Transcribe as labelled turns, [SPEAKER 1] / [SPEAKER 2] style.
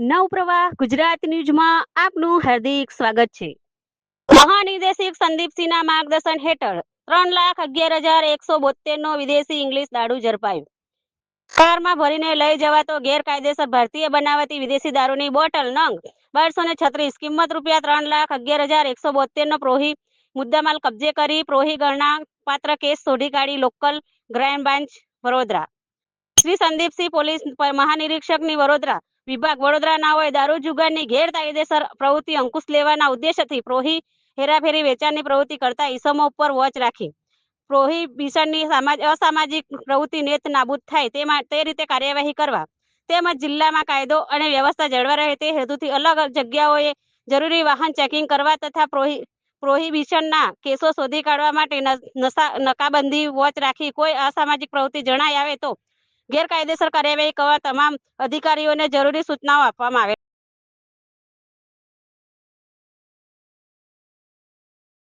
[SPEAKER 1] નવપ્રવાહ ગુજરાત ન્યૂઝમાં આપનું હાર્દિક સ્વાગત છે। મહાનિદેશક સંદીપસિંહના માર્ગદર્શન હેઠળ 3,11,172નો વિદેશી ઇંગ્લિશ દારૂ ઝડપાયો। કારમાં ભરીને લઈ જવાતો ગેરકાયદેસર ભારતીય બનાવટી વિદેશી દારૂની બોટલ નંગ 1236 કિંમત ₹3,11,172નો પ્રોહી મુદ્દામાલ કબજે કરી પ્રોહી ગણના પાત્ર કેસ શોધી કાઢી local crime branch Vadodara. Shri Sandipsinh police મહાનિરીક્ષકની વડોદરા વિભાગ વડોદરા નાઓએ દારૂ જુગારની ગેરકાયદેસર પ્રવૃત્તિ અંકુશ લેવાના ઉદ્દેશથી પ્રોહી હેરાફેરી વેચાણની પ્રવૃત્તિ કરતા ઈસમો ઉપર વોચ રાખી પ્રોહિબિશનની અસામાજિક પ્રવૃત્તિ નેત નાબૂદ થાય તે રીતે કાર્યવાહી કરવા તેમજ જિલ્લામાં કાયદો અને વ્યવસ્થા જળવાઈ રહે તે હેતુથી અલગ જગ્યાઓએ જરૂરી વાહન ચેકિંગ કરવા તથા પ્રોહિબિશનના કેસો શોધી કાઢવા માટે નકાબંધી વોચ રાખી કોઈ અસામાજિક પ્રવૃત્તિ જણાઈ આવે તો ગેરકાયદેસર કાર્યવાહી કરવા તમામ અધિકારીઓને જરૂરી સૂચનાઓ આપવામાં આવે।